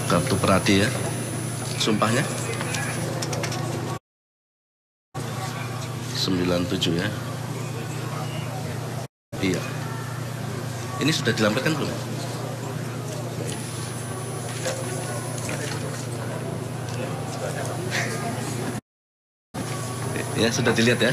Kartu Peradi ya, sumpahnya 97 ya. Iya. Ini sudah dilampirkan belum? Ya, sudah dilihat ya.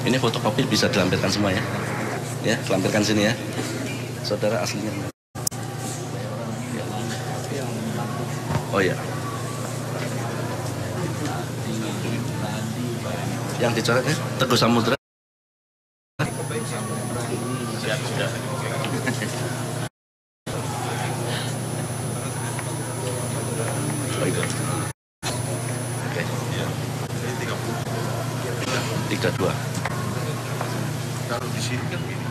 Ini fotokopi bisa dilampirkan semua ya. Ya, lampirkan sini ya. Saudara aslinya. Oh ya. Yang dicoretnya Teguh Samudra. Oh itu. Oke. 32. Kalau di sini kan gini,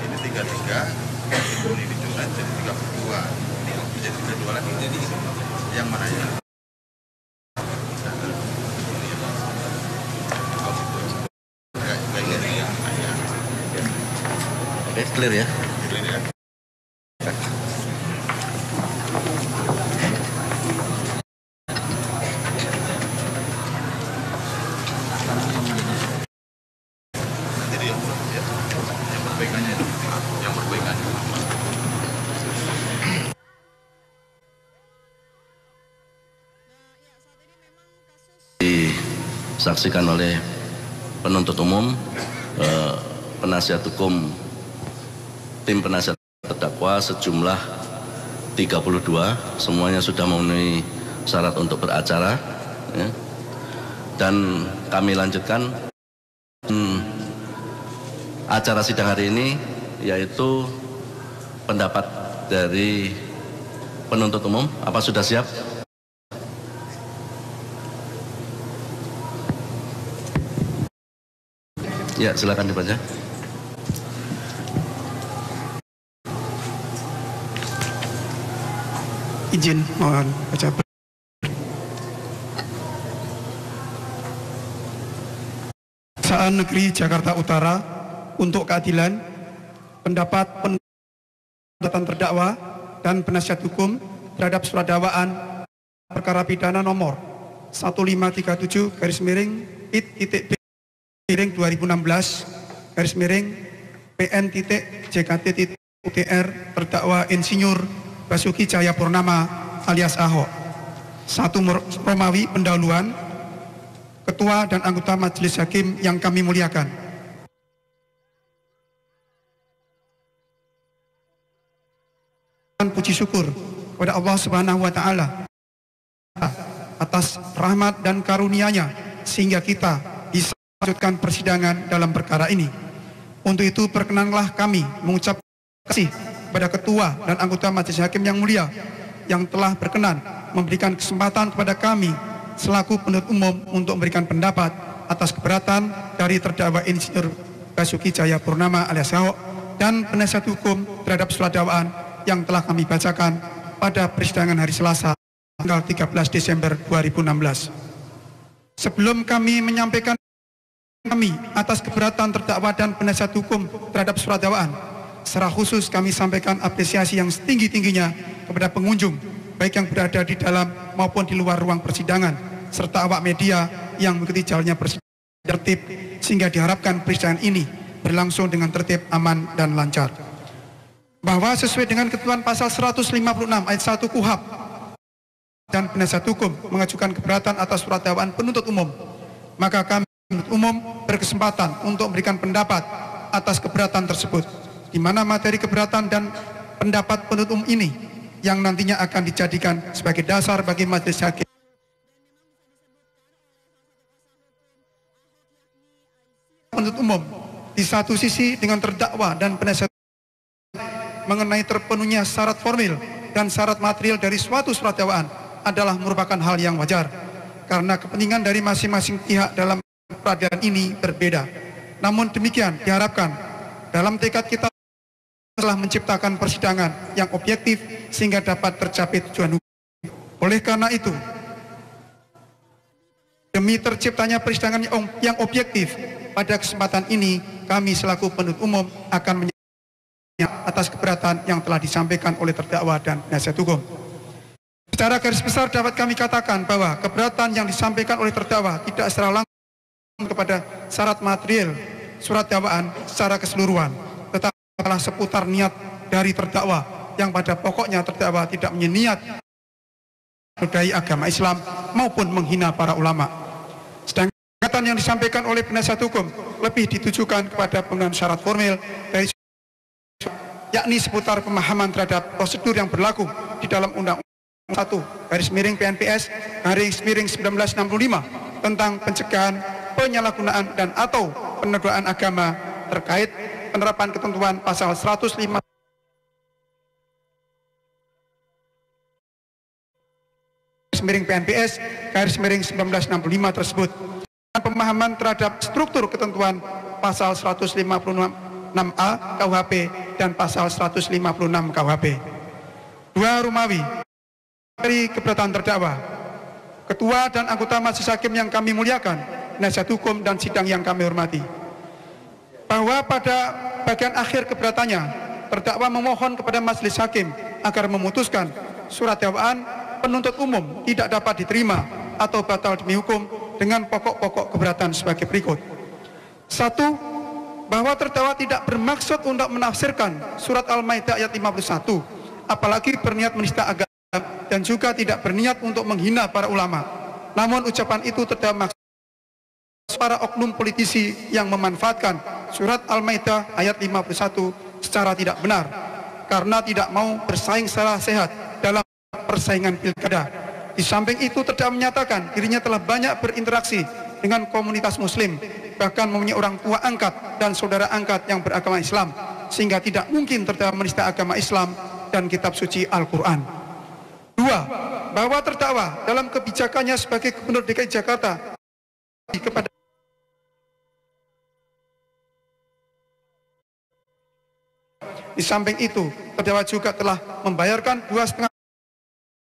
ini 33, ini dicoret jadi 32, ini jadi 32 lagi, jadi yang mana ya? Oke, clear ya. Clear ya. Disaksikan oleh penuntut umum, penasihat hukum, tim penasihat terdakwa sejumlah 32, semuanya sudah memenuhi syarat untuk beracara ya. Dan kami lanjutkan acara sidang hari ini, yaitu pendapat dari penuntut umum. Apa sudah siap? Ya, silakan dibaca. Izin mohon baca. Kejaksaan Negeri Jakarta Utara untuk keadilan, pendapat penuntutan terdakwa dan penasihat hukum terhadap surat dakwaan perkara pidana nomor 1537/2016/PN.JKT.UTR terdakwa Insinyur Basuki Cahayapurnama alias Ahok. 1 Romawi pendahuluan. Ketua dan anggota Majelis Hakim yang kami muliakan. Puji syukur kepada Allah Subhanahu wa taala atas rahmat dan karunia-Nya sehingga kita bisa melanjutkan persidangan dalam perkara ini. Untuk itu perkenanlah kami mengucap terima kasih kepada ketua dan anggota Majelis Hakim yang mulia yang telah berkenan memberikan kesempatan kepada kami selaku penuntut umum untuk memberikan pendapat atas keberatan dari terdakwa Insinyur Basuki Cahayapurnama alias Ahok dan penasihat hukum terhadap surat dakwaan yang telah kami bacakan pada persidangan hari Selasa tanggal 13 Desember 2016. Sebelum kami menyampaikan kami atas keberatan terdakwa dan penasihat hukum terhadap surat dakwaan, secara khusus kami sampaikan apresiasi yang setinggi-tingginya kepada pengunjung baik yang berada di dalam maupun di luar ruang persidangan serta awak media yang mengikuti jalannya persidangan tertib, sehingga diharapkan persidangan ini berlangsung dengan tertib, aman, dan lancar. Bahwa sesuai dengan ketentuan pasal 156 ayat 1 KUHP dan penasihat hukum mengajukan keberatan atas surat dakwaan penuntut umum, maka kami penuntut umum berkesempatan untuk memberikan pendapat atas keberatan tersebut, di mana materi keberatan dan pendapat penuntut umum ini yang nantinya akan dijadikan sebagai dasar bagi majelis hakim penuntut umum di satu sisi dengan terdakwa dan penasihat mengenai terpenuhnya syarat formil dan syarat material dari suatu surat dakwaan adalah merupakan hal yang wajar karena kepentingan dari masing-masing pihak dalam peradilan ini berbeda. Namun demikian diharapkan dalam tekad kita telah menciptakan persidangan yang objektif sehingga dapat tercapai tujuan hukum. Oleh karena itu, demi terciptanya persidangan yang objektif, pada kesempatan ini kami selaku penuntut umum akan menyatakan atas keberatan yang telah disampaikan oleh terdakwa dan penasihat hukum. Secara garis besar dapat kami katakan bahwa keberatan yang disampaikan oleh terdakwa tidak secara langsung kepada syarat material surat dakwaan secara keseluruhan, tetapi adalah seputar niat dari terdakwa yang pada pokoknya terdakwa tidak punya niat menodai agama Islam maupun menghina para ulama. Sedangkan yang disampaikan oleh penasihat hukum lebih ditujukan kepada penggunaan syarat formil dari yakni seputar pemahaman terhadap prosedur yang berlaku di dalam Undang-Undang 1/PNPS/1965 tentang pencegahan penyalahgunaan dan atau penodaan agama terkait penerapan ketentuan pasal 105 PNPS/1965 tersebut. Pemahaman terhadap struktur ketentuan pasal 156A KUHP dan pasal 156 KUHP. 2. Rumawi dari keberatan terdakwa, ketua dan anggota majelis hakim yang kami muliakan, penasihat hukum dan sidang yang kami hormati, bahwa pada bagian akhir keberatannya terdakwa memohon kepada majelis hakim agar memutuskan surat dakwaan penuntut umum tidak dapat diterima atau batal demi hukum dengan pokok-pokok keberatan sebagai berikut. 1. Bahwa terdakwa tidak bermaksud untuk menafsirkan surat Al-Maidah ayat 51, apalagi berniat menista agama dan juga tidak berniat untuk menghina para ulama. Namun ucapan itu terdapat para oknum politisi yang memanfaatkan surat Al-Maidah ayat 51 secara tidak benar karena tidak mau bersaing secara sehat dalam persaingan pilkada. Di samping itu terdakwa menyatakan dirinya telah banyak berinteraksi dengan komunitas muslim, bahkan mempunyai orang tua angkat dan saudara angkat yang beragama Islam, sehingga tidak mungkin terdakwa menista agama Islam dan kitab suci Al-Quran. 2. Bahwa terdakwa dalam kebijakannya sebagai Gubernur DKI Jakarta kepada di samping itu terdakwa juga telah membayarkan 2,5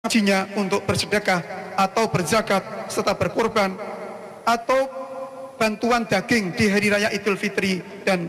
gajinya untuk bersedekah atau berzakat serta berkorban atau bantuan daging di hari raya Idul Fitri dan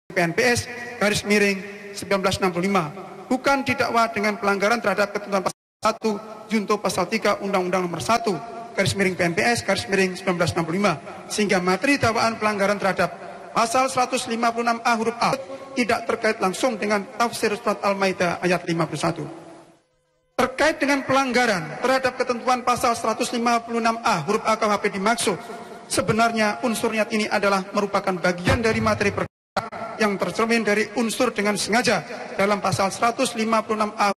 PNPS/1965 bukan didakwa dengan pelanggaran terhadap ketentuan pasal 1 junto pasal 3 Undang-Undang Nomor 1/PNPS/1965 sehingga materi dakwaan pelanggaran terhadap pasal 156A huruf A tidak terkait langsung dengan tafsir surat Al-Maidah ayat 51. Terkait dengan pelanggaran terhadap ketentuan pasal 156A huruf A KUHP dimaksud, sebenarnya unsur niat ini adalah merupakan bagian dari materi perkara yang tercermin dari unsur dengan sengaja dalam pasal 156A.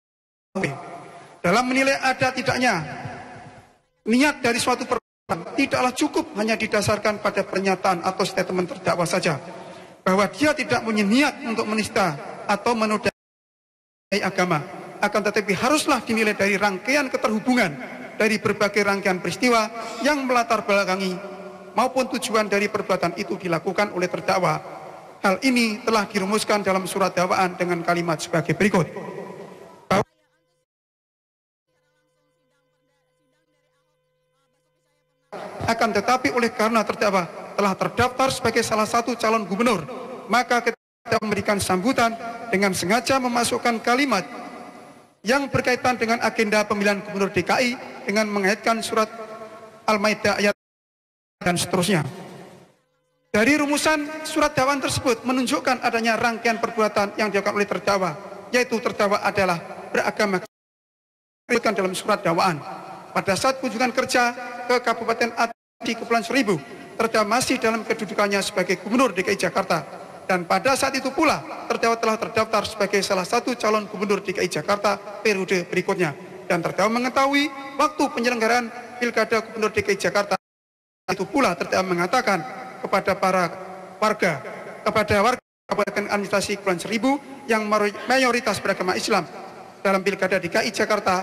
Dalam menilai ada tidaknya niat dari suatu perbuatan tidaklah cukup hanya didasarkan pada pernyataan atau statement terdakwa saja bahwa dia tidak punya niat untuk menista atau menodai agama, akan tetapi haruslah dinilai dari rangkaian keterhubungan dari berbagai rangkaian peristiwa yang melatar belakangi maupun tujuan dari perbuatan itu dilakukan oleh terdakwa Hal ini telah dirumuskan dalam surat dakwaan dengan kalimat sebagai berikut. Akan tetapi oleh karena terdakwa telah terdaftar sebagai salah satu calon gubernur, maka kita memberikan sambutan dengan sengaja memasukkan kalimat yang berkaitan dengan agenda pemilihan gubernur DKI dengan mengaitkan surat Al-Maidah ayat dan seterusnya. Dari rumusan surat dakwaan tersebut menunjukkan adanya rangkaian perbuatan yang dilakukan oleh terdakwa, yaitu terdakwa adalah beragama Kristen dalam surat dakwaan. Pada saat kunjungan kerja ke Kabupaten Ati Kepulauan Seribu, terdakwa masih dalam kedudukannya sebagai Gubernur DKI Jakarta, dan pada saat itu pula terdakwa telah terdaftar sebagai salah satu calon Gubernur DKI Jakarta periode berikutnya, dan terdakwa mengetahui waktu penyelenggaraan Pilkada Gubernur DKI Jakarta. Itu pula terdakwa mengatakan kepada warga Kabupaten Administrasi Kepulauan Seribu yang mayoritas beragama Islam dalam Pilkada DKI Jakarta,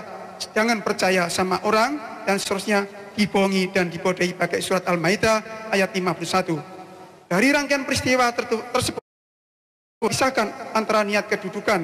jangan percaya sama orang dan seterusnya, dibohongi dan dibodohi pakai surat Al-Maidah ayat 51. Dari rangkaian peristiwa tersebut pisahkan antara niat kedudukan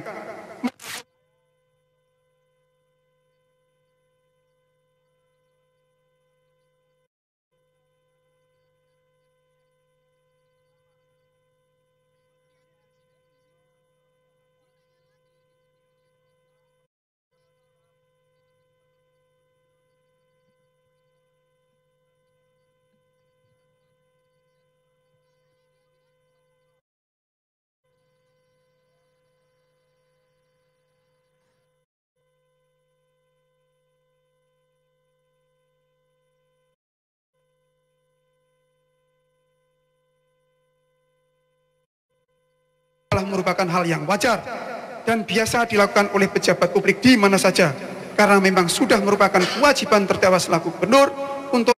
merupakan hal yang wajar dan biasa dilakukan oleh pejabat publik di mana saja, karena memang sudah merupakan kewajiban terdakwa selaku gubernur untuk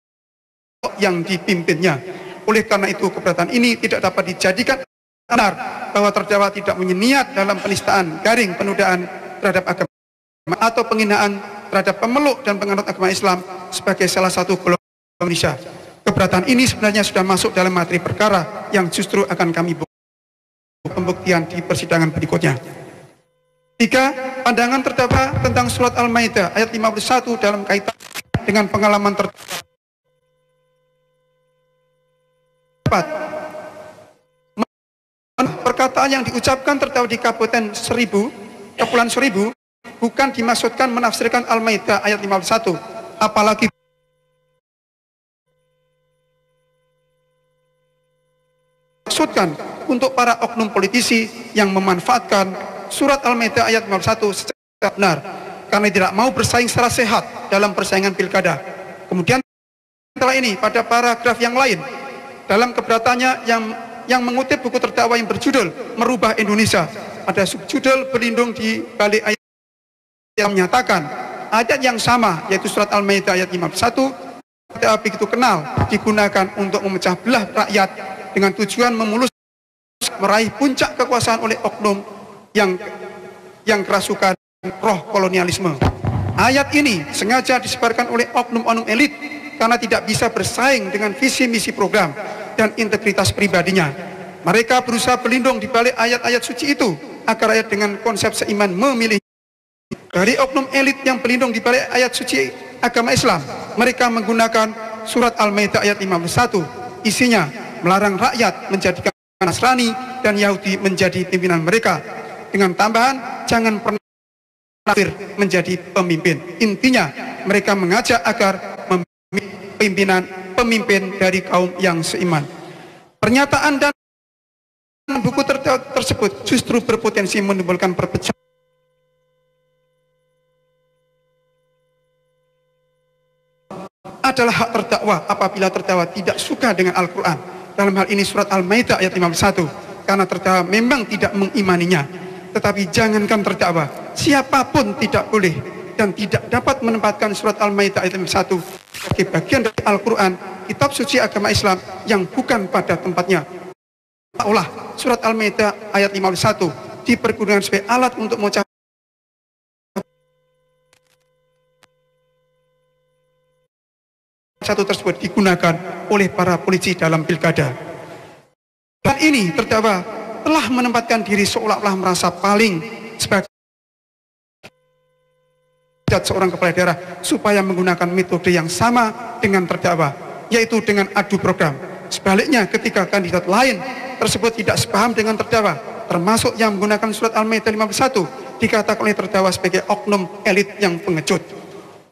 yang dipimpinnya. Oleh karena itu keberatan ini tidak dapat dijadikan benar bahwa terdakwa tidak punya niat dalam penistaan garing penodaan terhadap agama atau penghinaan terhadap pemeluk dan penganut agama Islam sebagai salah satu golongan Indonesia. Keberatan ini sebenarnya sudah masuk dalam materi perkara yang justru akan kami pembuktian di persidangan berikutnya. 3. Pandangan terdakwa tentang surat Al-Maidah ayat 51 dalam kaitan dengan pengalaman terdakwa. 4. Perkataan yang diucapkan terdakwa di Kepulauan Seribu bukan dimaksudkan menafsirkan Al-Maidah ayat 51, apalagi maksudkan untuk para oknum politisi yang memanfaatkan surat Al-Maidah ayat 51 secara benar karena tidak mau bersaing secara sehat dalam persaingan pilkada. Kemudian setelah ini pada paragraf yang lain dalam keberatannya yang mengutip buku terdakwa yang berjudul Merubah Indonesia, ada subjudul berlindung di balik ayat yang menyatakan ayat yang sama yaitu surat Al-Maidah ayat 51 begitu kenal digunakan untuk memecah belah rakyat dengan tujuan meraih puncak kekuasaan oleh oknum yang kerasukan roh kolonialisme. Ayat ini sengaja disebarkan oleh oknum-oknum elit karena tidak bisa bersaing dengan visi misi program dan integritas pribadinya. Mereka berusaha berlindung di balik ayat-ayat suci itu agar rakyat dengan konsep seiman memilih. Dari oknum elit yang berlindung di balik ayat suci agama Islam, mereka menggunakan surat Al-Maidah ayat 51. Isinya melarang rakyat menjadikan Nasrani dan Yahudi menjadi pimpinan mereka, dengan tambahan jangan pernah menjadi pemimpin. Intinya mereka mengajak agar pemimpin dari kaum yang seiman. Pernyataan dan buku tersebut justru berpotensi menimbulkan perpecahan adalah hak terdakwa apabila terdakwa tidak suka dengan Al-Quran. Dalam hal ini surat Al-Maidah ayat 51, karena terdakwa memang tidak mengimaninya. Tetapi jangankan terdakwa, siapapun tidak boleh dan tidak dapat menempatkan surat Al-Maidah ayat 51 sebagai bagian dari Al-Quran, kitab suci agama Islam yang bukan pada tempatnya. Olah surat Al-Maidah ayat 51 dipergunakan sebagai alat untuk memecah satu tersebut digunakan oleh para polisi dalam pilkada. Dan ini terdakwa telah menempatkan diri seolah-olah merasa paling sebagai seorang kepala daerah supaya menggunakan metode yang sama dengan terdakwa, yaitu dengan adu program. Sebaliknya, ketika kandidat lain tersebut tidak sepaham dengan terdakwa, termasuk yang menggunakan surat Al-Maidah 51, dikatakan oleh terdakwa sebagai oknum elit yang pengecut.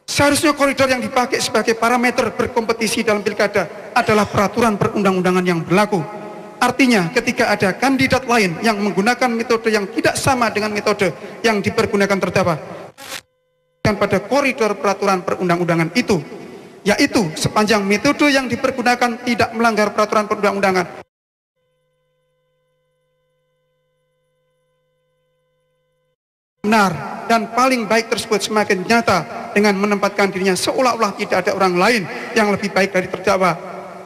Seharusnya koridor yang dipakai sebagai parameter berkompetisi dalam pilkada adalah peraturan perundang-undangan yang berlaku. Artinya, ketika ada kandidat lain yang menggunakan metode yang tidak sama dengan metode yang dipergunakan terdakwa pada koridor peraturan perundang-undangan itu, yaitu sepanjang metode yang dipergunakan tidak melanggar peraturan perundang-undangan, benar dan paling baik tersebut semakin nyata dengan menempatkan dirinya seolah-olah tidak ada orang lain yang lebih baik dari terdakwa,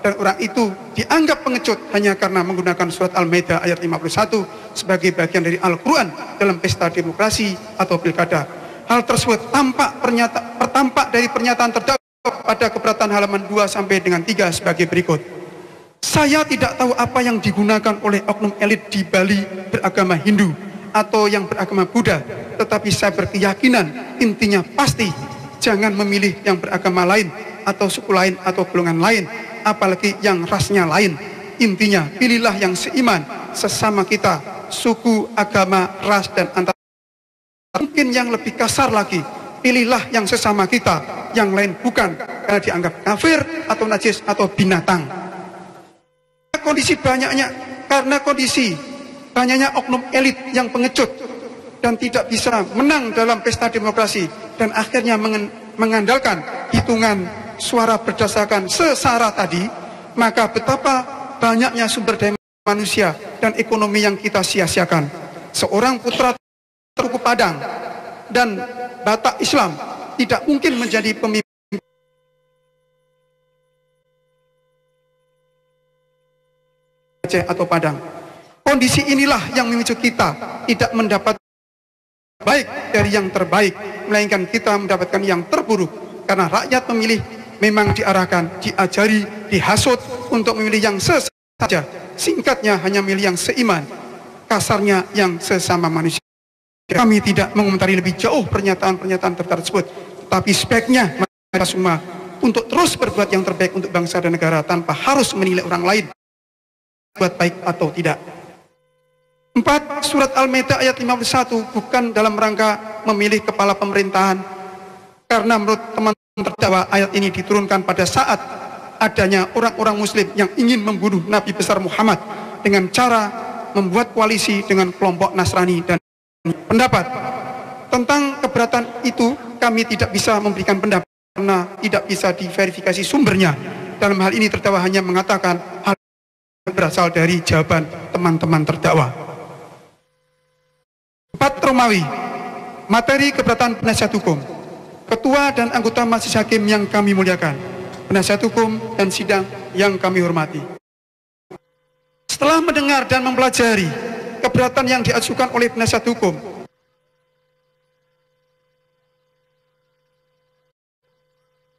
dan orang itu dianggap pengecut hanya karena menggunakan surat Al-Maidah ayat 51 sebagai bagian dari Al-Quran dalam pesta demokrasi atau pilkada. Hal tersebut tampak dari pernyataan terdakwa pada keberatan halaman 2 sampai dengan 3 sebagai berikut. Saya tidak tahu apa yang digunakan oleh oknum elit di Bali beragama Hindu atau yang beragama Buddha, tetapi saya berkeyakinan intinya pasti jangan memilih yang beragama lain atau suku lain atau golongan lain, apalagi yang rasnya lain. Intinya pilihlah yang seiman sesama kita, suku, agama, ras, dan antar. Mungkin yang lebih kasar lagi, pilihlah yang sesama kita, yang lain bukan, karena dianggap kafir atau najis atau binatang. Karena kondisi banyaknya oknum elit yang pengecut dan tidak bisa menang dalam pesta demokrasi dan akhirnya mengandalkan hitungan suara berdasarkan sesara tadi, maka betapa banyaknya sumber daya manusia dan ekonomi yang kita sia-siakan. Seorang putra suku Padang dan Batak Islam tidak mungkin menjadi pemimpin Aceh atau Padang. Kondisi inilah yang memicu kita tidak mendapat baik dari yang terbaik, melainkan kita mendapatkan yang terburuk, karena rakyat memilih memang diarahkan, diajari, dihasut untuk memilih yang saja. Singkatnya hanya memilih yang seiman, kasarnya yang sesama manusia. Kami tidak mengomentari lebih jauh pernyataan-pernyataan tersebut, tapi sebaiknya kita semua untuk terus berbuat yang terbaik untuk bangsa dan negara tanpa harus menilai orang lain buat baik atau tidak. 4. Surat Al-Maidah ayat 51 bukan dalam rangka memilih kepala pemerintahan, karena menurut teman-teman terdakwa ayat ini diturunkan pada saat adanya orang-orang muslim yang ingin membunuh Nabi besar Muhammad dengan cara membuat koalisi dengan kelompok Nasrani dan pendapat. Tentang keberatan itu kami tidak bisa memberikan pendapat karena tidak bisa diverifikasi sumbernya. Dalam hal ini terdakwa hanya mengatakan hal berasal dari jawaban teman-teman terdakwa. 4. Romawi, materi keberatan penasihat hukum, ketua dan anggota majelis hakim yang kami muliakan, penasihat hukum dan sidang yang kami hormati. Setelah mendengar dan mempelajari keberatan yang diajukan oleh penasihat hukum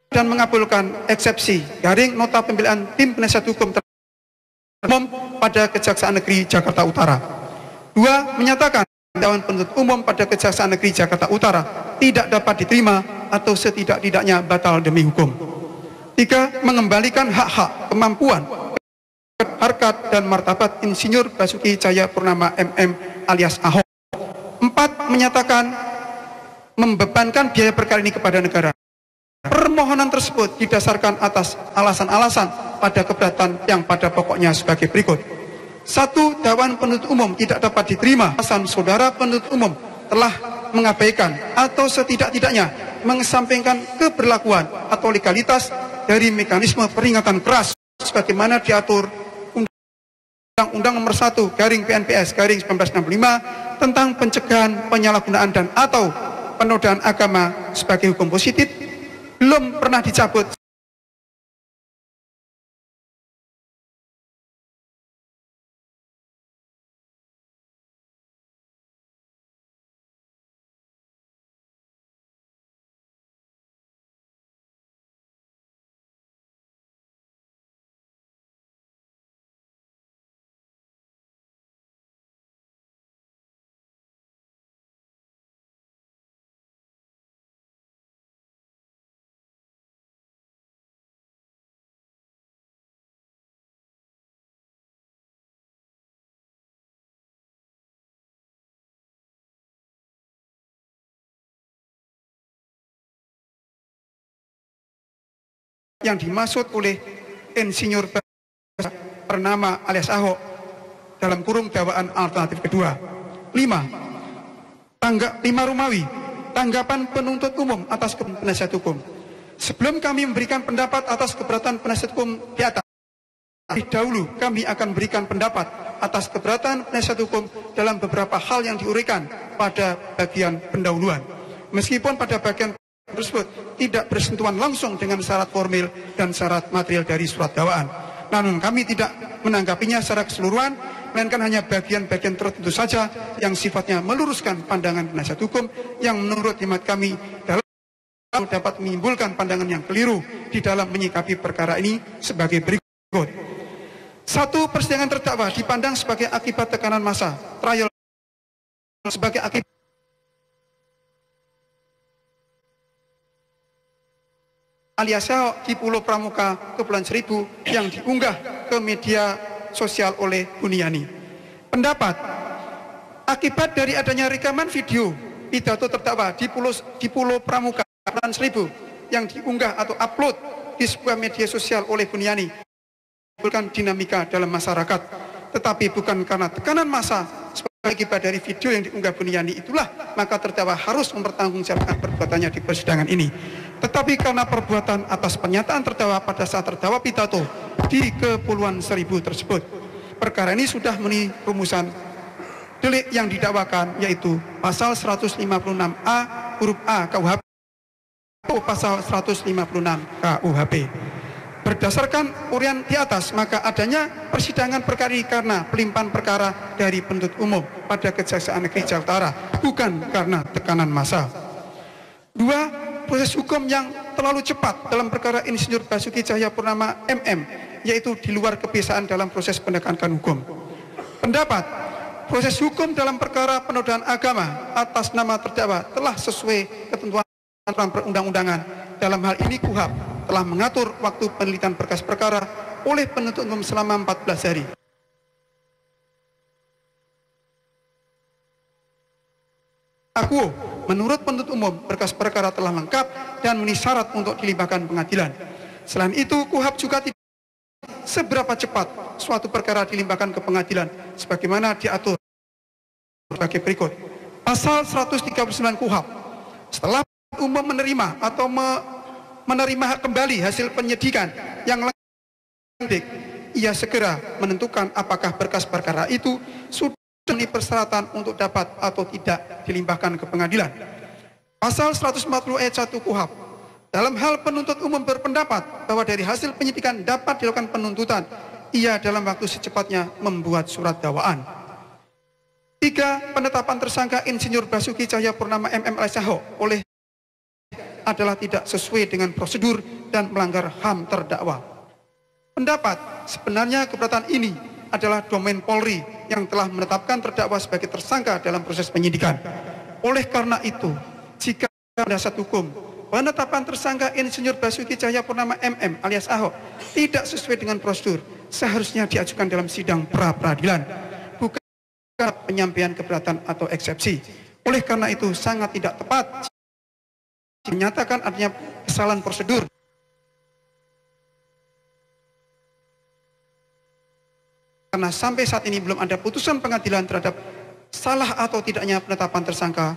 dan mengabulkan eksepsi garing nota pembelaan tim penasihat hukum umum pada Kejaksaan Negeri Jakarta Utara. 2. Menyatakan dakwaan penuntut umum pada Kejaksaan Negeri Jakarta Utara tidak dapat diterima atau setidak-tidaknya batal demi hukum. 3. Mengembalikan hak-hak, kemampuan, harkat dan martabat Insinyur Basuki Cahayapurnama MM alias Ahok. 4. Menyatakan membebankan biaya perkara ini kepada negara. Permohonan tersebut didasarkan atas alasan-alasan pada keberatan yang pada pokoknya sebagai berikut. 1. Dakwaan penuntut umum tidak dapat diterima alasan saudara penuntut umum telah mengabaikan atau setidak-tidaknya mengesampingkan keberlakuan atau legalitas dari mekanisme peringatan keras sebagaimana diatur Undang-Undang Nomor 1/PNPS/1965 tentang pencegahan penyalahgunaan dan atau penodaan agama sebagai hukum positif belum pernah dicabut yang dimaksud oleh Insinyur bernama alias Ahok dalam kurung dakwaan alternatif kedua. 5. Romawi, tanggapan penuntut umum atas penasihat hukum. Sebelum kami memberikan pendapat atas keberatan penasihat hukum di atas, dahulu kami akan berikan pendapat atas keberatan penasihat hukum dalam beberapa hal yang diuraikan pada bagian pendahuluan. Meskipun pada bagian tersebut tidak bersentuhan langsung dengan syarat formil dan syarat material dari surat dakwaan. Namun kami tidak menanggapinya secara keseluruhan, melainkan hanya bagian-bagian tertentu saja yang sifatnya meluruskan pandangan penasihat hukum yang menurut hemat kami dapat menimbulkan pandangan yang keliru di dalam menyikapi perkara ini sebagai berikut. 1. Persidangan terdakwa dipandang sebagai akibat tekanan massa, trial sebagai akibat alias Ahok di Pulau Pramuka, Kepulauan Seribu yang diunggah ke media sosial oleh Buniani. Pendapat, akibat dari adanya rekaman video pidato terdakwa di Pulau Pramuka, Kepulauan Seribu yang diunggah atau upload di sebuah media sosial oleh Buniani menimbulkan dinamika dalam masyarakat, tetapi bukan karena tekanan massa sebagai akibat dari video yang diunggah Buniani itulah maka terdakwa harus mempertanggungjawabkan perbuatannya di persidangan ini, tetapi karena perbuatan atas pernyataan terdakwa pada saat terdakwa pidato di Kepulauan Seribu tersebut. Perkara ini sudah memenuhi rumusan delik yang didakwakan, yaitu pasal 156A huruf A KUHP atau pasal 156 KUHP. Berdasarkan uraian di atas, maka adanya persidangan perkara ini karena pelimpahan perkara dari penuntut umum pada Kejaksaan Negeri Jakarta Utara, bukan karena tekanan massa. 2. Proses hukum yang terlalu cepat dalam perkara Insinyur Basuki Cahayapurnama MM, yaitu di luar kebiasaan dalam proses penegakan hukum. Pendapat, proses hukum dalam perkara penodaan agama atas nama terdakwa telah sesuai ketentuan perundang-undangan. Dalam hal ini KUHP telah mengatur waktu penelitian berkas perkara oleh penuntut umum selama 14 hari. Akuo, menurut penuntut umum, berkas perkara telah lengkap dan memenuhi syarat untuk dilimpahkan pengadilan. Selain itu, KUHP juga tidak seberapa cepat suatu perkara dilimpahkan ke pengadilan, sebagaimana diatur sebagai berikut. Pasal 139 KUHP, setelah umum menerima atau menerima kembali hasil penyidikan yang lengkap, ia segera menentukan apakah berkas perkara itu sudah memenuhi persyaratan untuk dapat atau tidak dilimpahkan ke pengadilan. Pasal 140 ayat 1 KUHP, dalam hal penuntut umum berpendapat bahwa dari hasil penyidikan dapat dilakukan penuntutan, ia dalam waktu secepatnya membuat surat dakwaan. 3. Penetapan tersangka Insinyur Basuki Cahayapurnama MM alias Ahok oleh adalah tidak sesuai dengan prosedur dan melanggar HAM terdakwa. Pendapat, sebenarnya keberatan ini adalah domain Polri yang telah menetapkan terdakwa sebagai tersangka dalam proses penyidikan. Oleh karena itu, jika penasihat hukum penetapan tersangka Insinyur Basuki Cahayapurnama MM alias Ahok tidak sesuai dengan prosedur, seharusnya diajukan dalam sidang pra-peradilan, bukan penyampaian keberatan atau eksepsi. Oleh karena itu, sangat tidak tepat menyatakan adanya kesalahan prosedur karena sampai saat ini belum ada putusan pengadilan terhadap salah atau tidaknya penetapan tersangka.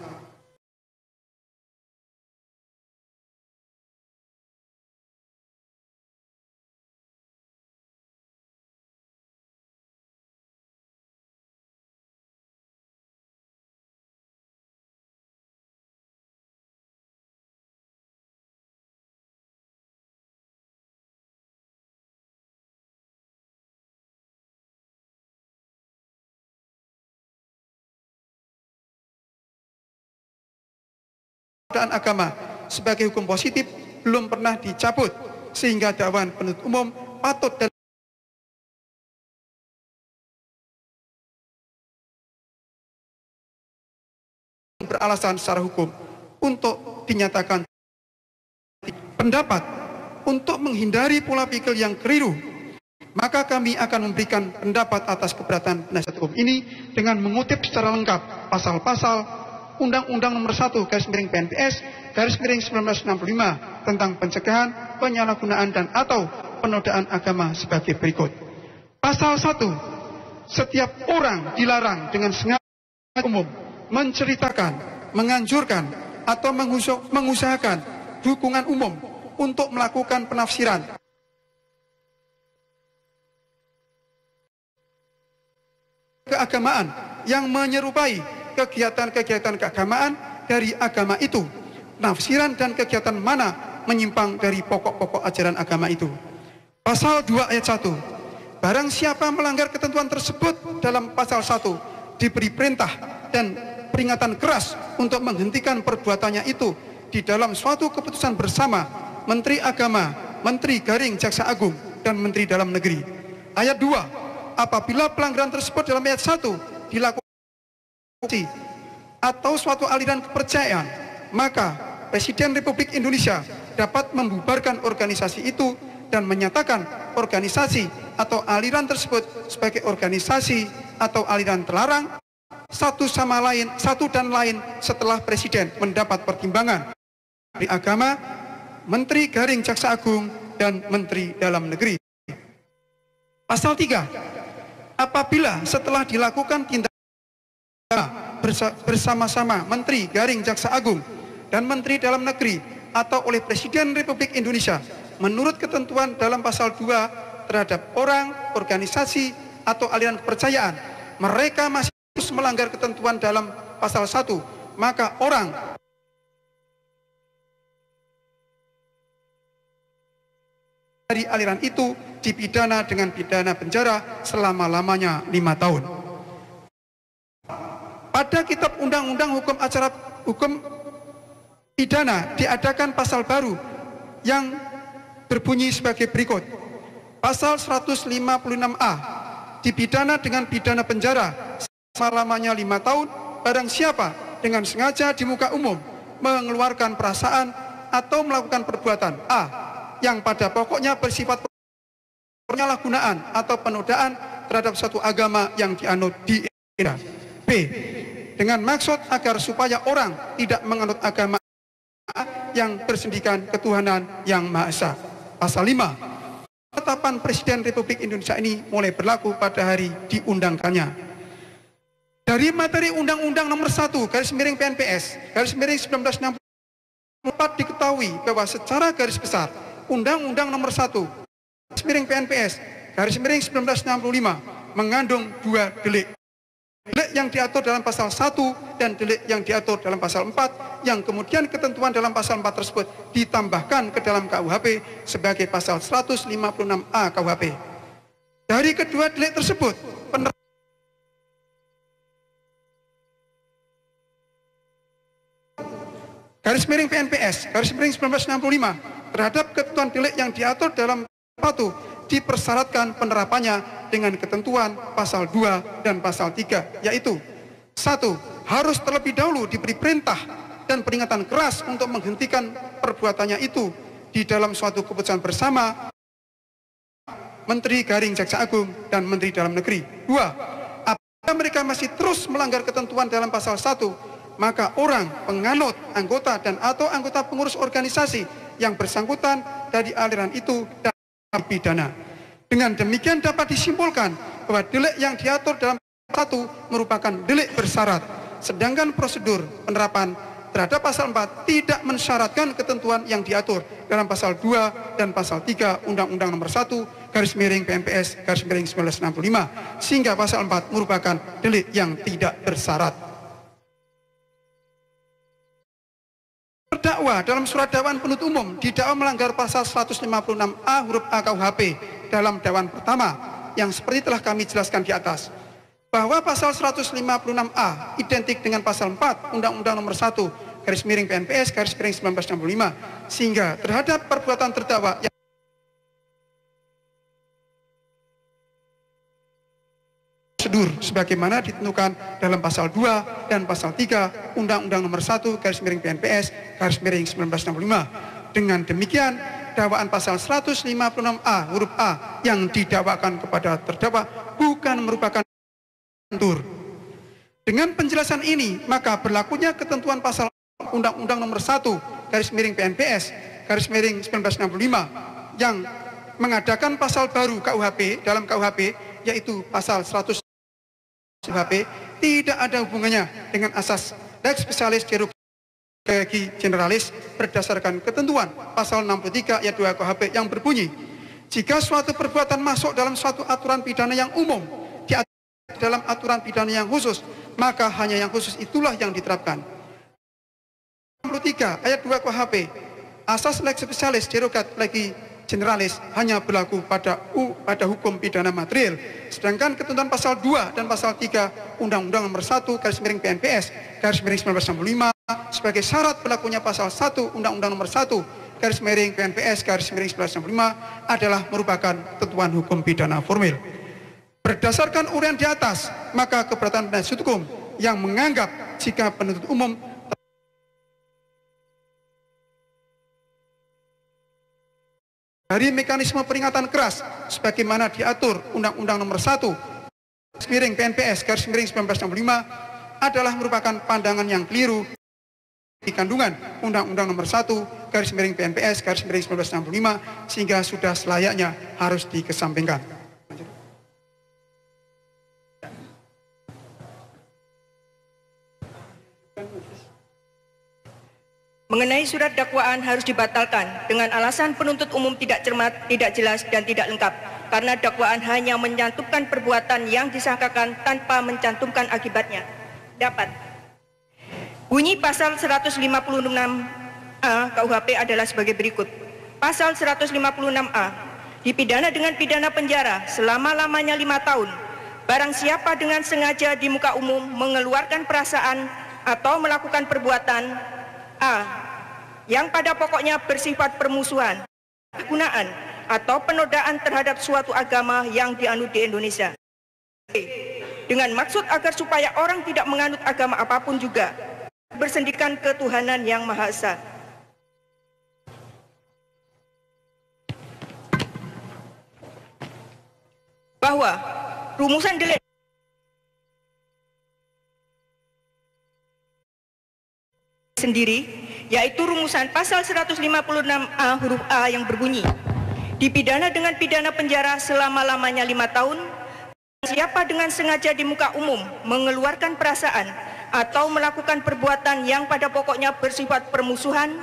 Agama sebagai hukum positif belum pernah dicabut, sehingga dakwaan penuntut umum patut dan beralasan secara hukum untuk dinyatakan. Pendapat, untuk menghindari pola pikir yang keliru, maka kami akan memberikan pendapat atas keberatan penasihat hukum ini dengan mengutip secara lengkap pasal-pasal Undang-Undang Nomor 1/PNPS/1965 tentang pencegahan, penyalahgunaan dan atau penodaan agama sebagai berikut. Pasal 1. Setiap orang dilarang dengan sengaja umum menceritakan, menganjurkan atau mengusahakan dukungan umum untuk melakukan penafsiran keagamaan yang menyerupai kegiatan-kegiatan keagamaan dari agama itu. Penafsiran dan kegiatan mana menyimpang dari pokok-pokok ajaran agama itu. Pasal 2 ayat 1. Barang siapa melanggar ketentuan tersebut dalam pasal 1 diberi perintah dan peringatan keras untuk menghentikan perbuatannya itu di dalam suatu keputusan bersama Menteri Agama, Menteri Garing Jaksa Agung, dan Menteri Dalam Negeri. Ayat 2. Apabila pelanggaran tersebut dalam ayat 1 dilakukan atau suatu aliran kepercayaan, maka Presiden Republik Indonesia dapat membubarkan organisasi itu dan menyatakan organisasi atau aliran tersebut sebagai organisasi atau aliran terlarang satu dan lain setelah Presiden mendapat pertimbangan dari Agama, Menteri Garing Jaksa Agung, dan Menteri Dalam Negeri. Pasal 3. Apabila setelah dilakukan tindakan bersama-sama Menteri Garing Jaksa Agung dan Menteri Dalam Negeri atau oleh Presiden Republik Indonesia menurut ketentuan dalam pasal 2 terhadap orang, organisasi, atau aliran kepercayaan, mereka masih terus melanggar ketentuan dalam pasal 1, maka orang dari aliran itu dipidana dengan pidana penjara selama-lamanya 5 tahun. Pada kitab Undang-Undang Hukum Pidana diadakan pasal baru yang berbunyi sebagai berikut. Pasal 156A dipidana dengan pidana penjara selama-lamanya 5 tahun barang siapa dengan sengaja di muka umum mengeluarkan perasaan atau melakukan perbuatan A yang pada pokoknya bersifat penyalahgunaan atau penodaan terhadap suatu agama yang dianut di Indonesia. B. Dengan maksud agar supaya orang tidak menganut agama yang bersendikan ketuhanan yang Maha Esa. Pasal 5. Penetapan Presiden Republik Indonesia ini mulai berlaku pada hari diundangkannya. Dari materi Undang-Undang Nomor 1 /PNPS /1964 diketahui bahwa secara garis besar Undang-Undang Nomor 1 PNPS /1965 mengandung 2 delik. Delik yang diatur dalam pasal 1 dan delik yang diatur dalam pasal 4 yang kemudian ketentuan dalam pasal 4 tersebut ditambahkan ke dalam KUHP sebagai pasal 156A KUHP. Dari kedua delik tersebut, PNPS /1965 terhadap ketentuan delik yang diatur dalam 1 dipersyaratkan penerapannya dengan ketentuan pasal 2 dan pasal 3, yaitu 1. Harus terlebih dahulu diberi perintah dan peringatan keras untuk menghentikan perbuatannya itu di dalam suatu keputusan bersama Menteri Garing Jaksa Agung dan Menteri Dalam Negeri. 2. Apabila mereka masih terus melanggar ketentuan dalam pasal 1, maka orang, penganut, anggota dan atau anggota pengurus organisasi yang bersangkutan dari aliran itu dan pidana. Dengan demikian dapat disimpulkan bahwa delik yang diatur dalam pasal 1 merupakan delik bersyarat, sedangkan prosedur penerapan terhadap pasal 4 tidak mensyaratkan ketentuan yang diatur dalam pasal 2 dan pasal 3 Undang-Undang Nomor 1 /PNPS /1965, sehingga pasal 4 merupakan delik yang tidak bersyarat. Terdakwa dalam surat dakwaan penuntut umum didakwa melanggar pasal 156A huruf A KUHP dalam dakwaan pertama yang seperti telah kami jelaskan di atas, bahwa pasal 156A identik dengan pasal 4 Undang-Undang Nomor 1 /PNPS /1965, sehingga terhadap perbuatan terdakwa yang prosedur sebagaimana ditentukan dalam pasal 2 dan pasal 3 Undang-Undang Nomor 1 /PNPS /1965. Dengan demikian, dakwaan pasal 156A huruf A yang didakwakan kepada terdakwa bukan merupakan tur. Dengan penjelasan ini, maka berlakunya ketentuan pasal Undang-Undang Nomor 1 /PNPS PNPS/1965 yang mengadakan pasal baru KUHP dalam KUHP, yaitu pasal 100 KUHP, tidak ada hubungannya dengan asas lex specialis derogatis bagi generalis berdasarkan ketentuan pasal 63 ayat 2 KUHP yang berbunyi, jika suatu perbuatan masuk dalam suatu aturan pidana yang umum diatur dalam aturan pidana yang khusus, maka hanya yang khusus itulah yang diterapkan. 63 ayat 2 KUHP, asas lex specialis derogatis bagi generalis hanya berlaku pada hukum pidana material, sedangkan ketentuan pasal 2 dan pasal 3 Undang-Undang Nomor 1 PNPS 1965 sebagai syarat berlakunya pasal 1 Undang-Undang Nomor 1 PNPS 1965 adalah merupakan ketentuan hukum pidana formil. Berdasarkan uraian di atas, maka keberatan penasihat hukum yang menganggap jika penuntut umum dari mekanisme peringatan keras sebagaimana diatur Undang-Undang Nomor 1 PNPS 1965 adalah merupakan pandangan yang keliru di kandungan Undang-Undang Nomor 1 PNPS 1965 sehingga sudah selayaknya harus dikesampingkan. Mengenai surat dakwaan harus dibatalkan dengan alasan penuntut umum tidak cermat, tidak jelas, dan tidak lengkap karena dakwaan hanya mencantumkan perbuatan yang disangkakan tanpa mencantumkan akibatnya. Dapat. Bunyi pasal 156A KUHP adalah sebagai berikut. Pasal 156A dipidana dengan pidana penjara selama-lamanya 5 tahun barang siapa dengan sengaja di muka umum mengeluarkan perasaan atau melakukan perbuatan A yang pada pokoknya bersifat permusuhan, penggunaan atau penodaan terhadap suatu agama yang dianut di Indonesia. B. Dengan maksud agar supaya orang tidak menganut agama apapun juga bersendikan ketuhanan yang Maha Esa. Bahwa rumusan delik sendiri yaitu rumusan pasal 156A huruf A yang berbunyi dipidana dengan pidana penjara selama-lamanya 5 tahun siapa dengan sengaja di muka umum mengeluarkan perasaan atau melakukan perbuatan yang pada pokoknya bersifat permusuhan,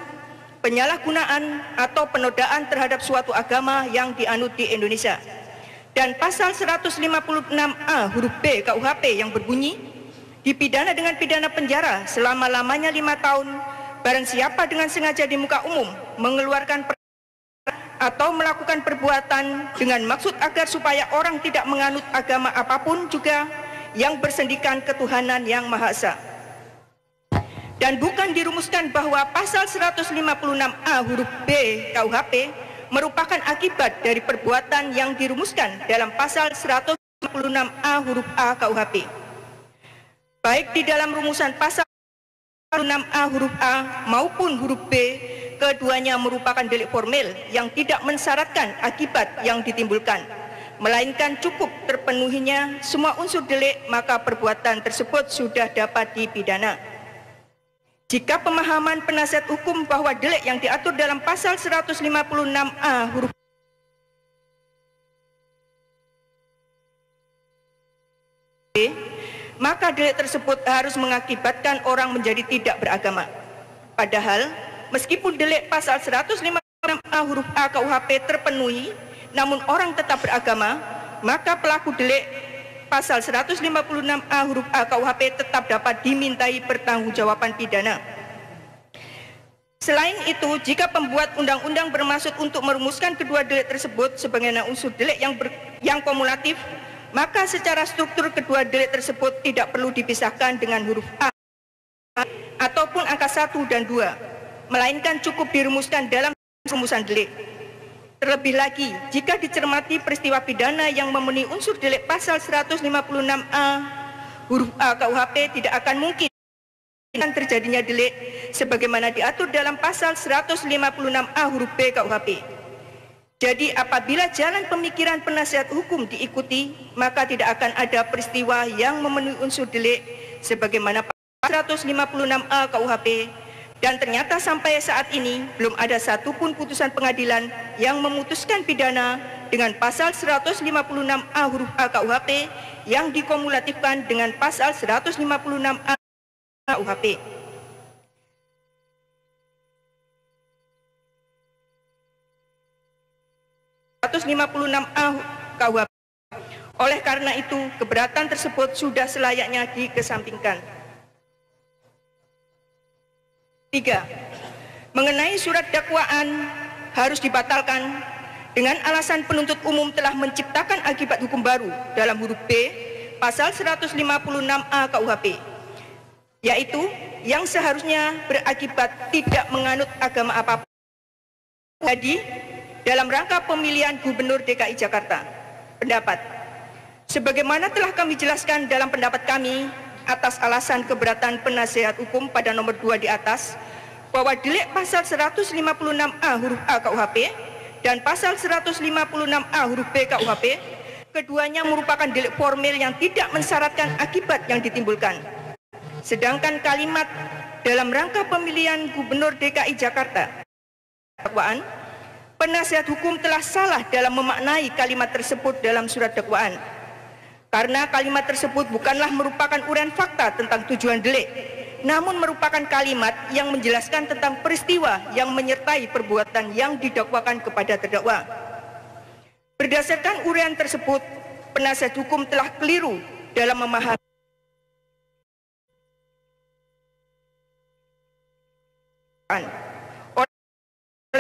penyalahgunaan atau penodaan terhadap suatu agama yang dianut di Indonesia. Dan pasal 156A huruf B KUHP yang berbunyi dipidana dengan pidana penjara selama-lamanya 5 tahun barang siapa dengan sengaja di muka umum mengeluarkan atau melakukan perbuatan dengan maksud agar supaya orang tidak menganut agama apapun juga yang bersendikan ketuhanan yang Maha Esa. Dan bukan dirumuskan bahwa pasal 156A huruf B KUHP merupakan akibat dari perbuatan yang dirumuskan dalam pasal 156A huruf A KUHP. Baik di dalam rumusan pasal 156A huruf A maupun huruf B, keduanya merupakan delik formil yang tidak mensyaratkan akibat yang ditimbulkan, melainkan cukup terpenuhinya semua unsur delik, maka perbuatan tersebut sudah dapat dipidana. Jika pemahaman penasihat hukum bahwa delik yang diatur dalam pasal 156A huruf B, maka delik tersebut harus mengakibatkan orang menjadi tidak beragama. Padahal, meskipun delik pasal 156A huruf A KUHP terpenuhi, namun orang tetap beragama, maka pelaku delik pasal 156A huruf A KUHP tetap dapat dimintai pertanggungjawaban pidana. Selain itu, jika pembuat undang-undang bermaksud untuk merumuskan kedua delik tersebut sebagai unsur delik yang kumulatif, maka secara struktur kedua delik tersebut tidak perlu dipisahkan dengan huruf A ataupun angka 1 dan 2, melainkan cukup dirumuskan dalam rumusan delik. Terlebih lagi, jika dicermati peristiwa pidana yang memenuhi unsur delik pasal 156A huruf A KUHP tidak akan mungkin terjadinya delik sebagaimana diatur dalam pasal 156A huruf B KUHP. Jadi apabila jalan pemikiran penasihat hukum diikuti, maka tidak akan ada peristiwa yang memenuhi unsur delik sebagaimana pasal 156A KUHP Dan ternyata sampai saat ini belum ada satupun putusan pengadilan yang memutuskan pidana dengan pasal 156A huruf A KUHP yang dikumulatifkan dengan pasal 156A KUHP. KUHP. Oleh karena itu, keberatan tersebut sudah selayaknya dikesampingkan. 3. Mengenai surat dakwaan harus dibatalkan dengan alasan penuntut umum telah menciptakan akibat hukum baru dalam huruf B pasal 156A KUHP, yaitu yang seharusnya berakibat tidak menganut agama apapun. Jadi, dalam rangka pemilihan Gubernur DKI Jakarta, pendapat sebagaimana telah kami jelaskan dalam pendapat kami atas alasan keberatan penasihat hukum pada nomor 2 di atas, bahwa delik pasal 156A huruf A KUHP dan pasal 156A huruf B KUHP keduanya merupakan delik formil yang tidak mensyaratkan akibat yang ditimbulkan. Sedangkan kalimat dalam rangka pemilihan Gubernur DKI Jakarta dakwaan, penasihat hukum telah salah dalam memaknai kalimat tersebut dalam surat dakwaan. Karena kalimat tersebut bukanlah merupakan uraian fakta tentang tujuan delik, namun merupakan kalimat yang menjelaskan tentang peristiwa yang menyertai perbuatan yang didakwakan kepada terdakwa. Berdasarkan uraian tersebut, penasihat hukum telah keliru dalam memahami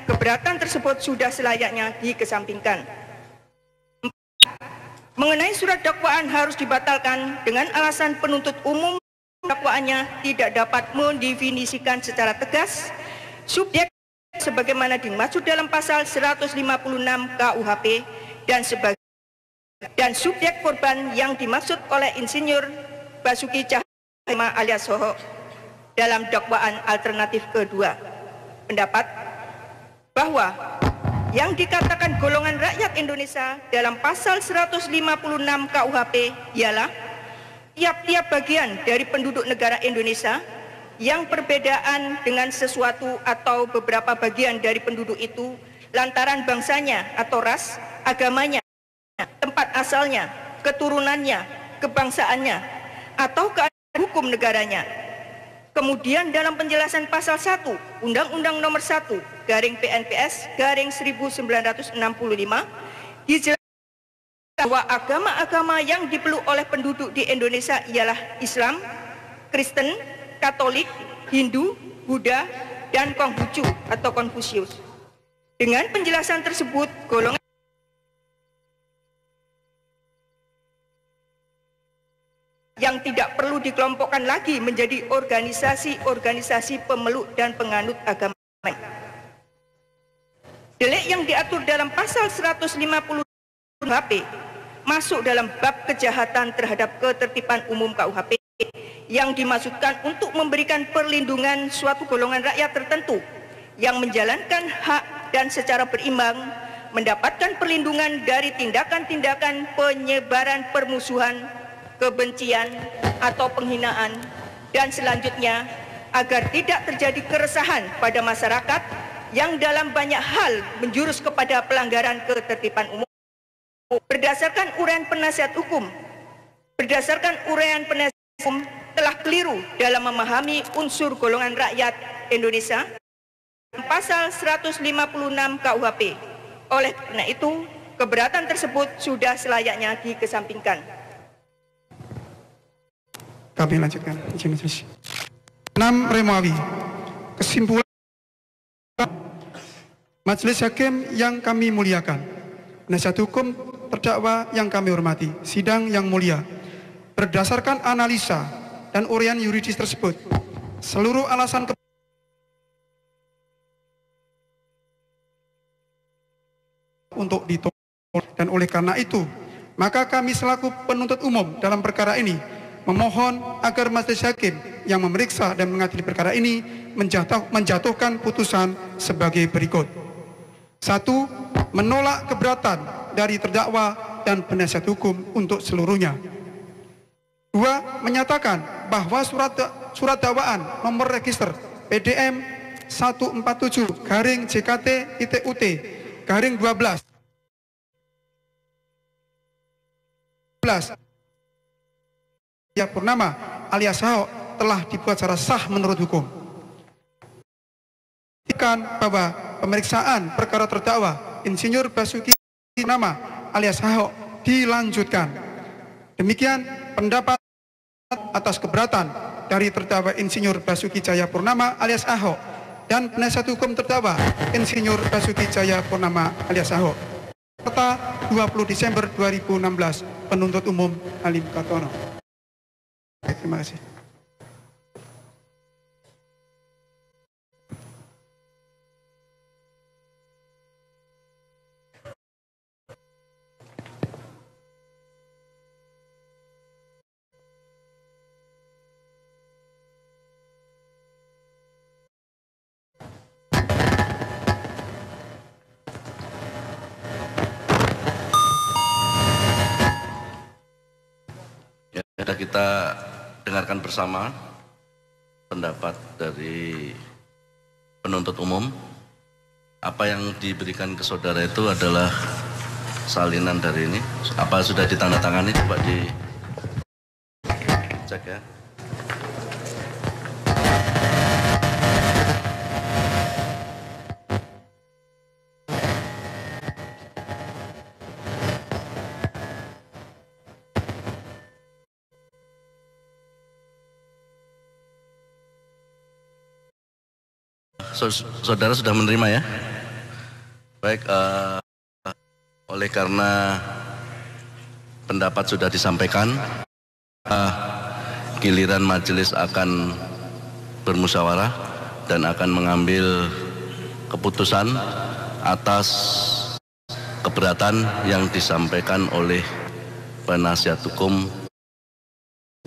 keberatan tersebut sudah selayaknya dikesampingkan. Mengenai surat dakwaan harus dibatalkan dengan alasan penuntut umum dakwaannya tidak dapat mendefinisikan secara tegas subjek sebagaimana dimaksud dalam pasal 156 KUHP dan subjek korban yang dimaksud oleh Insinyur Basuki Cahayapurnama alias Soho dalam dakwaan alternatif kedua. Pendapat bahwa yang dikatakan golongan rakyat Indonesia dalam pasal 156 KUHP ialah tiap-tiap bagian dari penduduk negara Indonesia yang perbedaan dengan sesuatu atau beberapa bagian dari penduduk itu lantaran bangsanya atau ras, agamanya, tempat asalnya, keturunannya, kebangsaannya, atau keadaan hukum negaranya. Kemudian dalam penjelasan pasal 1 Undang-Undang Nomor 1 garing PNPS garing 1965 dijelaskan bahwa agama-agama yang dipeluk oleh penduduk di Indonesia ialah Islam, Kristen, Katolik, Hindu, Buddha, dan Konghucu atau Konfusius. Dengan penjelasan tersebut, golongan yang tidak perlu dikelompokkan lagi menjadi organisasi-organisasi pemeluk dan penganut agama. Delik yang diatur dalam pasal 150 KUHP masuk dalam bab kejahatan terhadap ketertiban umum KUHP yang dimaksudkan untuk memberikan perlindungan suatu golongan rakyat tertentu yang menjalankan hak dan secara berimbang mendapatkan perlindungan dari tindakan-tindakan penyebaran permusuhan, kebencian atau penghinaan, dan selanjutnya agar tidak terjadi keresahan pada masyarakat yang dalam banyak hal menjurus kepada pelanggaran ketertiban umum. Berdasarkan uraian penasihat hukum telah keliru dalam memahami unsur golongan rakyat Indonesia pasal 156 KUHP. Oleh karena itu, keberatan tersebut sudah selayaknya dikesampingkan. Kami lanjutkan. 6. Remuawi. Kesimpulan Majelis Hakim yang kami muliakan, penasihat hukum terdakwa yang kami hormati, sidang yang mulia, berdasarkan analisa dan uraian yuridis tersebut, seluruh alasan untuk ditolak, dan oleh karena itu maka kami selaku penuntut umum dalam perkara ini memohon agar Majelis Hakim yang memeriksa dan mengadili perkara ini menjatuhkan putusan sebagai berikut. 1. Menolak keberatan dari terdakwa dan penasihat hukum untuk seluruhnya. 2. Menyatakan bahwa surat dakwaan nomor register PDM 147/JKT-UT/12 Cahaya Purnama alias Ahok telah dibuat secara sah menurut hukum. Bahwa pemeriksaan perkara terdakwa Insinyur Basuki Purnama alias Ahok dilanjutkan. Demikian pendapat atas keberatan dari terdakwa Insinyur Basuki Cahaya Purnama alias Ahok dan penasihat hukum terdakwa Insinyur Basuki Cahaya Purnama alias Ahok. Serta 20 Desember 2016 penuntut umum Halim Kartono. Terima kasih. Kita dengarkan bersama pendapat dari penuntut umum. Apa yang diberikan ke saudara itu adalah salinan dari ini. Apa sudah ditandatangani? Coba dicek ya. Saudara sudah menerima ya? Baik, oleh karena pendapat sudah disampaikan, giliran majelis akan bermusyawarah dan akan mengambil keputusan atas keberatan yang disampaikan oleh penasihat hukum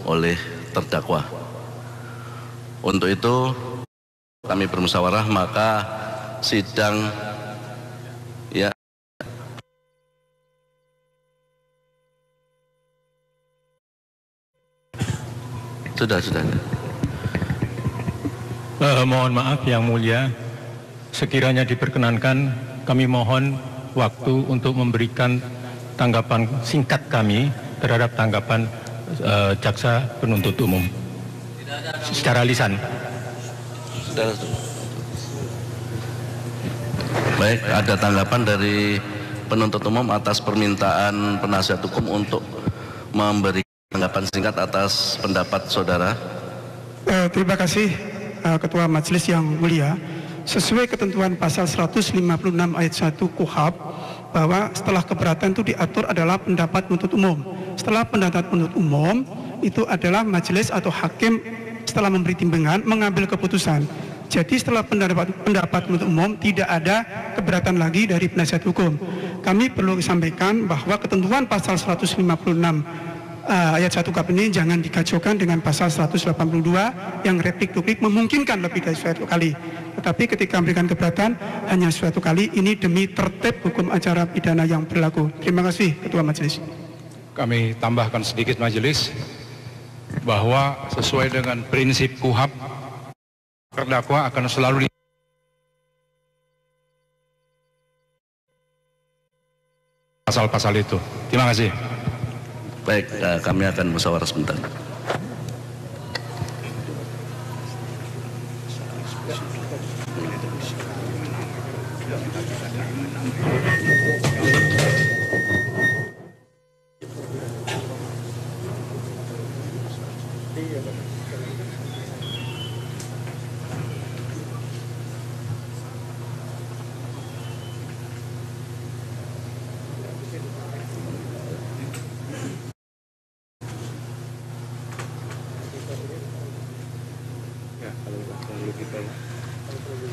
oleh terdakwa. Untuk itu kami bermusyawarah, maka sidang ya sudah. Mohon maaf yang mulia, sekiranya diperkenankan kami mohon waktu untuk memberikan tanggapan singkat kami terhadap tanggapan jaksa penuntut umum secara lisan. Baik, ada tanggapan dari penuntut umum atas permintaan penasihat hukum untuk memberi tanggapan singkat atas pendapat saudara. Terima kasih Ketua Majelis yang mulia. Sesuai ketentuan pasal 156 ayat 1 KUHP bahwa setelah keberatan itu diatur adalah pendapat penuntut umum. Setelah pendapat penuntut umum itu adalah majelis atau hakim setelah memberi timbangan mengambil keputusan. Jadi setelah pendapat penuntut umum tidak ada keberatan lagi dari penasihat hukum. Kami perlu sampaikan bahwa ketentuan pasal 156 ayat 1 KUHP ini jangan dikacaukan dengan pasal 182 yang replik-duplik memungkinkan lebih dari suatu kali. Tetapi ketika memberikan keberatan hanya suatu kali, ini demi tertib hukum acara pidana yang berlaku. Terima kasih Ketua Majelis. Kami tambahkan sedikit majelis bahwa sesuai dengan prinsip KUHP, terdakwa akan selalu pasal-pasal itu. Terima kasih. Baik, kami akan musyawarah sebentar.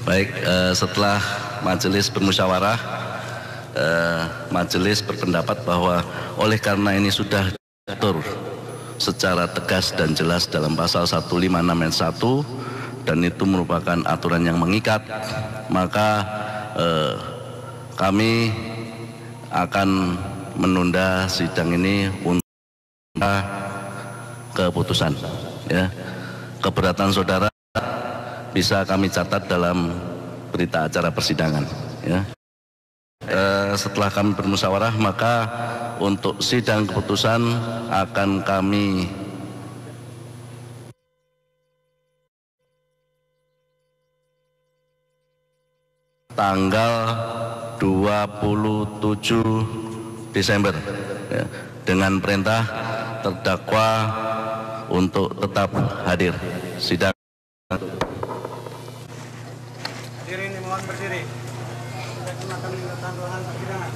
Baik, setelah majelis bermusyawarah, majelis berpendapat bahwa oleh karena ini sudah diatur secara tegas dan jelas dalam pasal 156 ayat 1 dan itu merupakan aturan yang mengikat, maka kami akan menunda sidang ini untuk keputusan. Ya, keberatan saudara bisa kami catat dalam berita acara persidangan. Ya. Setelah kami bermusyawarah, maka untuk sidang keputusan akan kami tanggal 27 Desember ya, dengan perintah terdakwa untuk tetap hadir. Sidang. Hadirin mohon berdiri. Kita gunakan tanda ruangan persidangan.